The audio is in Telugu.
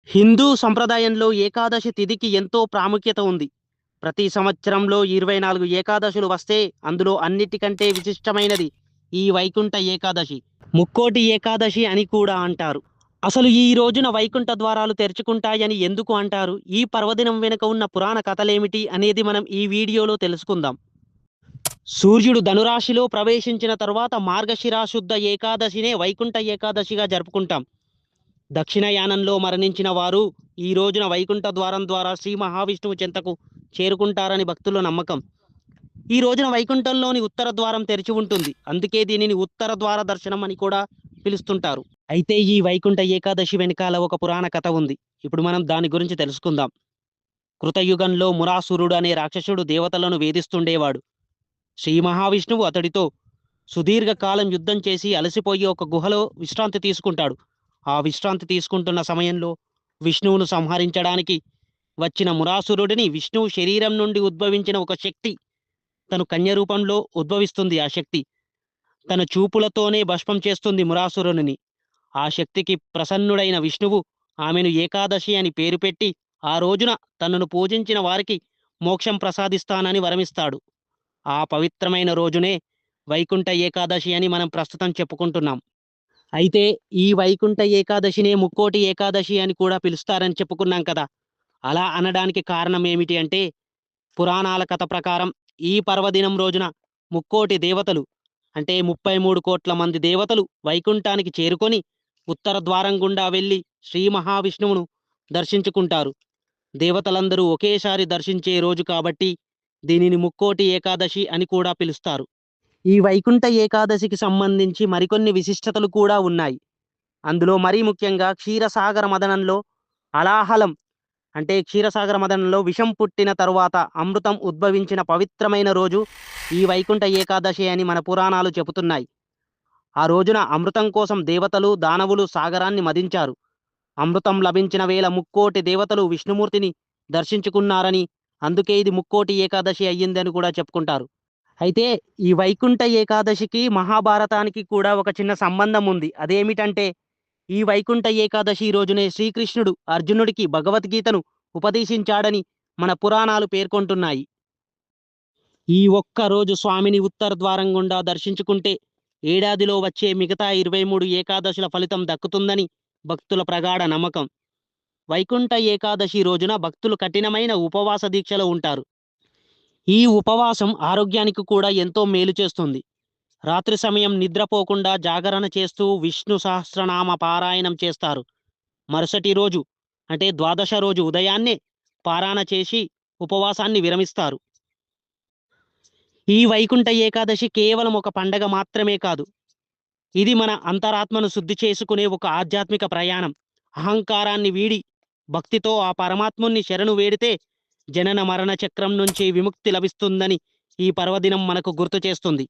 హిందూ సంప్రదాయంలో ఏకాదశి తిథికి ఎంతో ప్రాముఖ్యత ఉంది. ప్రతి సంవత్సరంలో 24 ఏకాదశులు వస్తే అందులో అన్నిటికంటే విశిష్టమైనది ఈ వైకుంఠ ఏకాదశి. ముక్కోటి ఏకాదశి అని కూడా అంటారు. అసలు ఈ రోజున వైకుంఠ ద్వారాలు తెరుచుకుంటాయని ఎందుకు అంటారు? ఈ పర్వదినం వెనుక ఉన్న పురాణ కథలేమిటి అనేది మనం ఈ వీడియోలో తెలుసుకుందాం. సూర్యుడు ధనురాశిలో ప్రవేశించిన తరువాత మార్గశిర శుద్ధ ఏకాదశినే వైకుంఠ ఏకాదశిగా జరుపుకుంటాం. దక్షిణయానంలో మరణించిన వారు ఈ రోజున వైకుంఠ ద్వారం ద్వారా శ్రీ మహావిష్ణువు చెంతకు చేరుకుంటారని భక్తుల నమ్మకం. ఈ రోజున వైకుంఠంలోని ఉత్తర ద్వారం తెరిచి ఉంటుంది. అందుకే దీనిని ఉత్తర ద్వార దర్శనం అని కూడా పిలుస్తుంటారు. అయితే ఈ వైకుంఠ ఏకాదశి వెనకాల ఒక పురాణ కథ ఉంది. ఇప్పుడు మనం దాని గురించి తెలుసుకుందాం. కృతయుగంలో మురాసురుడు అనే రాక్షసుడు దేవతలను వేధిస్తుండేవాడు. శ్రీ మహావిష్ణువు అతడితో సుదీర్ఘకాలం యుద్ధం చేసి అలసిపోయి ఒక గుహలో విశ్రాంతి తీసుకుంటాడు. ఆ విశ్రాంతి తీసుకుంటున్న సమయంలో విష్ణువును సంహరించడానికి వచ్చిన మురాసురుడిని విష్ణువు శరీరం నుండి ఉద్భవించిన ఒక శక్తి తను కన్య రూపంలో ఉద్భవిస్తుంది. ఆ శక్తి తన చూపులతోనే భస్మం చేస్తుంది మురాసురుని. ఆ శక్తికి ప్రసన్నుడైన విష్ణువు ఆమెను ఏకాదశి అని పేరు పెట్టి ఆ రోజున తనను పూజించిన వారికి మోక్షం ప్రసాదిస్తానని వరమిస్తాడు. ఆ పవిత్రమైన రోజునే వైకుంఠ ఏకాదశి అని మనం ప్రస్తుతం చెప్పుకుంటున్నాం. అయితే ఈ వైకుంఠ ఏకాదశినే ముక్కోటి ఏకాదశి అని కూడా పిలుస్తారని చెప్పుకున్నాం కదా. అలా అనడానికి కారణం ఏమిటి అంటే, పురాణాల కథ ప్రకారం ఈ పర్వదినం రోజున ముక్కోటి దేవతలు అంటే 33 కోట్ల మంది దేవతలు వైకుంఠానికి చేరుకొని ఉత్తర ద్వారం గుండా వెళ్ళి శ్రీ మహావిష్ణువును దర్శించుకుంటారు. దేవతలందరూ ఒకేసారి దర్శించే రోజు కాబట్టి దీనిని ముక్కోటి ఏకాదశి అని కూడా పిలుస్తారు. ఈ వైకుంఠ ఏకాదశికి సంబంధించి మరికొన్ని విశిష్టతలు కూడా ఉన్నాయి. అందులో మరీ ముఖ్యంగా క్షీరసాగర మదనంలో అలాహలం అంటే క్షీరసాగర మదనంలో విషం పుట్టిన తరువాత అమృతం ఉద్భవించిన పవిత్రమైన రోజు ఈ వైకుంఠ ఏకాదశి అని మన పురాణాలు చెబుతున్నాయి. ఆ రోజున అమృతం కోసం దేవతలు దానవులు సాగరాన్ని మదించారు. అమృతం లభించిన వేళ ముక్కోటి దేవతలు విష్ణుమూర్తిని దర్శించుకున్నారని, అందుకే ఇది ముక్కోటి ఏకాదశి అయ్యిందని కూడా చెప్పుకుంటారు. అయితే ఈ వైకుంఠ ఏకాదశికి మహాభారతానికి కూడా ఒక చిన్న సంబంధం ఉంది. అదేమిటంటే, ఈ వైకుంఠ ఏకాదశి రోజునే శ్రీకృష్ణుడు అర్జునుడికి భగవద్గీతను ఉపదేశించాడని మన పురాణాలు పేర్కొంటున్నాయి. ఈ ఒక్క రోజు స్వామిని ఉత్తర ద్వారం గుండా దర్శించుకుంటే ఏడాదిలో వచ్చే మిగతా 23 ఏకాదశుల ఫలితం దక్కుతుందని భక్తుల ప్రగాఢ నమ్మకం. వైకుంఠ ఏకాదశి రోజున భక్తులు కఠినమైన ఉపవాస దీక్షలో ఉంటారు. ఈ ఉపవాసం ఆరోగ్యానికి కూడా ఎంతో మేలు చేస్తుంది. రాత్రి సమయం నిద్రపోకుండా జాగరణ చేస్తూ విష్ణు సహస్రనామ పారాయణం చేస్తారు. మరుసటి రోజు అంటే ద్వాదశ రోజు ఉదయాన్నే పారాయణ చేసి ఉపవాసాన్ని విరమిస్తారు. ఈ వైకుంఠ ఏకాదశి కేవలం ఒక పండగ మాత్రమే కాదు. ఇది మన అంతరాత్మను శుద్ధి చేసుకునే ఒక ఆధ్యాత్మిక ప్రయాణం. అహంకారాన్ని వీడి భక్తితో ఆ పరమాత్ముణ్ణి శరణు వేడితే జనన మరణ చక్రం నుంచి విముక్తి లభిస్తుందని ఈ పర్వదినం మనకు గుర్తు చేస్తుంది.